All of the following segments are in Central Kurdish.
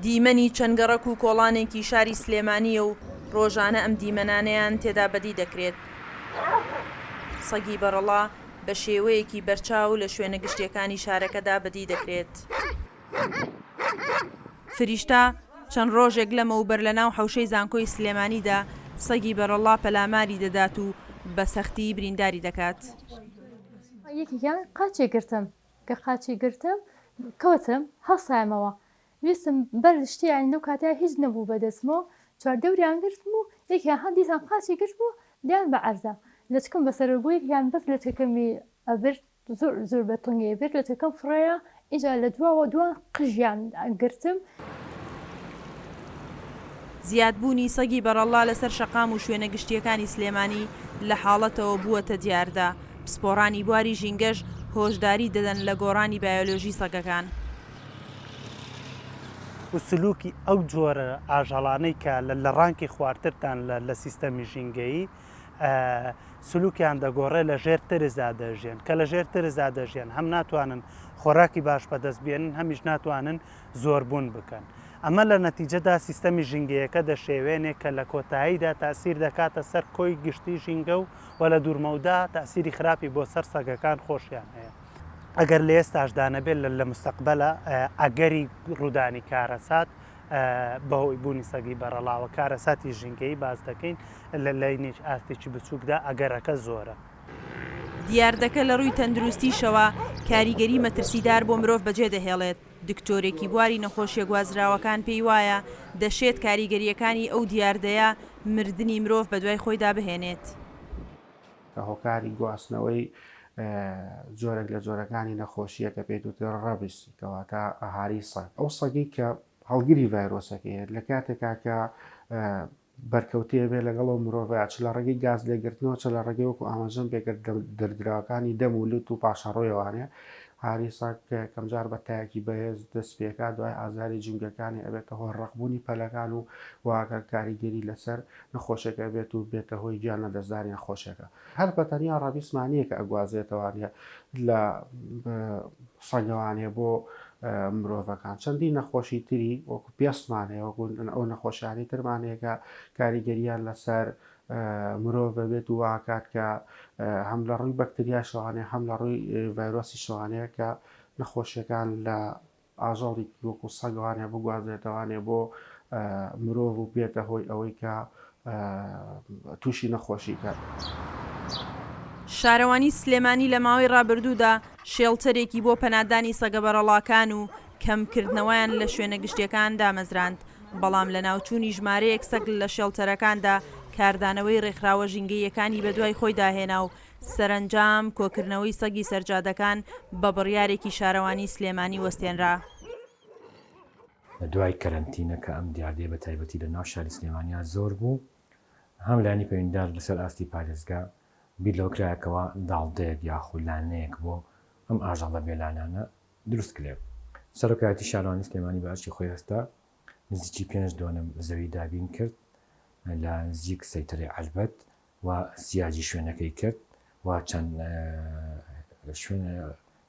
دیمەنی چەنگەڕەک و کۆڵانێکی شاری سلێمانیە و ڕۆژانە ئەم دیمەنانەیان تێدا بەدی دەکرێت. سەگی بەرەڵا بە شێوەیەکی بەرچاو لە شوێنە گشتیەکانی شارەکەدا بەدی دەکرێت. فریشتا چەند ڕۆژێک لەمەوبەر لە ناو حەوشەی زانکۆی سلێمانیدا سەگی بەرەڵا پەلاماری دەدات و بە سەختی برینداری دەکات. یەکێکیان قاچێ گرتم کە قاچی گرتم کەوتم هەڵسایمەوە ویستم بەر شتیان لەو کاتیا هیچ نەبوو بەدەستمەوە چواردەوریان گرتم و یەکیان هەندیسان قاچی گرت بوو دیان بە عەرزە لەچکم بەسەربوو یەکیان بەس لە تەکەمی ئەبرد زۆر بە تونگی برد لە تەکەم فڕەیە ئینجا لە دواوە دوان قژیان گرتم. زیادبوونی سەگی بەرەڵا لەسەر شەقام و شوێنە گشتیەکانی سلێمانی لە حاڵەتەوە بووەتە دیاردا. پسپۆڕانی بواری ژینگەش هۆشداری دەدەن لە گۆڕانی بایۆلۆژی سەگەکان. و سلوکی ئەو جۆرە ئاژەڵانەی کە لە ڕانکی خواردترتان لە سیستەمی ژینگەیی سلوکیان دەگۆڕێ لە ژێر ترزا دەژێن کە لە ژێر ترزا دەژێن هەم ناتوانن خۆراکی باش بەدەست بێنن هەمیش ناتوانن زۆربوون بکەن. ئەمە لە نەتیجەدا سیستەمی ژینگەیەکە دەشێوێنێ کە لە کۆتاییدا تاسیر دەکاتە سەر کۆی گشتی ژینگە و لە دوورمەودا تاسیری خراپی بۆ سەر سەگەکان خۆشیان هەیە. ئەگەر لە ئێستاشدا نەبێت لە مستەقبەلە ئەگەری ڕوودانی کارەسات بەهۆی بوونی سەگی بەرەڵاوە کارەساتی ژینگەی باز دەکەین لە لای ئاستێکی بچووکدا ئەگەرەکە زۆرە. دیاردەکە لە ڕووی تەندروستیشەوە کاریگەری مەترسیدار بۆ مرۆڤ بەجێ دەهێڵێت. دکتۆرێکی بواری نەخۆشیە گوازراوەکان پێی وایە دەشێت کاریگەریەکانی ئەو دیاردەیە مردنی مرۆڤ بە دوای خۆیدا بهێنێت. هۆکاری گواستنەوەی جۆرێک لە جۆرەکانی نەخۆشیە کە پێی وتر ڕەبیس کەواتە ئاهاری سەگ ئەو سەگی کە هەڵگیری ڤایرۆسەکەیت لە کاتێکا کە بەرکەوتەیە بێ لەگەڵەوە مرۆڤە چ لە ڕێگەی گاز لێگرتنەوە چ لە ڕێگەی وەکو ئاماژەم پێکرد دەرگراوەکانی دەم و لوت و پاشەڕۆیەوانێ هاری ساک کەمجار بە تایەکی بەهێز دەست پێکا دوای ئازاری جنگەکانی ئەبێتە هۆی ڕقبوونی پەلەکان و واگە کاریگەری لەسەر نەخۆشەکە بێت و بێتە هۆی گیان لە دەستداریان خۆشەکە هەر بەتەنیا ڕابیسمانیە کە ئەگوازێتەوانە لە سەگەوانێ بۆ مرۆڤەکان چەندی نەخۆشی تری وەکو پێستمانەیە وەکو ئەو نەخۆشیانی ترمانەیەکە کاریگەریان لەسەر مرۆڤ بەبێت و واکات کە هەم لە ڕووی بەکتریا شەوانەیە هەم لە ڕووی ڤایرۆسی شەوانەیە کە نەخۆشیەکان لە ئاژەڵی وەکو سەگەوانێ بگوازێتەوانێ بۆ مرۆڤ و بێتە هۆی ئەوەی کە تووشی نەخۆشی کات. شارەوانی سلێمانی لە ماوەی ڕابردوودا شێڵتەرێکی بۆ پەنادانی سەگە بەرەڵاکان و کەمکردنەوەیان لە شوێنە گشتیەکان دامەزراند. بەڵام لە ناوچوونی ژمارەیەک سەگ لە شێڵتەرەکاندا کاردانەوەی ڕێکخراوە ژینگەیەکانی بەدوای خۆی داهێنا و سەرنجام کۆکردنەوەی سەگی سەرجادەکان بە بڕیارێکی شارەوانی سلێمانی وەستێنرا. لە دوای کەرەنتینە کە ئەم دیاردەیە بە تایبەتی لە ناو شاری سلێمانیا زۆر بوو هەم لایانی پەیوەندیدار لەسەر ئاستی پارێزگا بیر لەو کرایەکەوە داڵدەیەک یاخولانەیەک بۆ ئەم ئاژەڵە بێلانانە دروست کرێ. سەرۆکایەتی شارەوانی سلێمانی بە ئەرچی خۆی هەستا نزیکی 5 دۆنە زەوی دابین کرد لە نزیک سەیتەرەی عەلبەت و سیاجی شوێنەکەی کرد و چەند شوێنە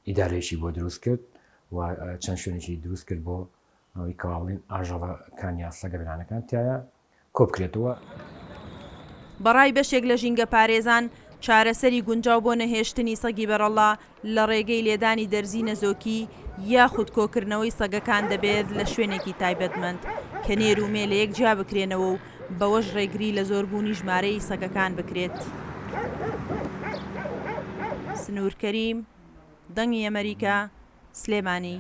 ئیدارەیەشی بۆ دروست کرد و چەند شوێنێکی دروست کرد بۆ ئەوەی کەواڵین ئاژەڵەکان یا سەگە بێلانەکان تایە کۆ بکرێتەوە. بەڕای بەشێک لە ژینگە پارێزان چارەسەری گونجاو بۆ نەهێشتنی سەگی بەرەڵا لە ڕێگەی لێدانی دەرزی نەزۆکی یاخود کۆکردنەوەی سەگەکان دەبێت لە شوێنێکی تایبەتمەند کە نێر و مێ لە یەک جیا بکرێنەوە و بەوەش ڕێگری لە زۆربوونی ژمارەی سەگەکان بکرێت. سنوور کەریم، دەنگی ئەمریکا، سلێمانی.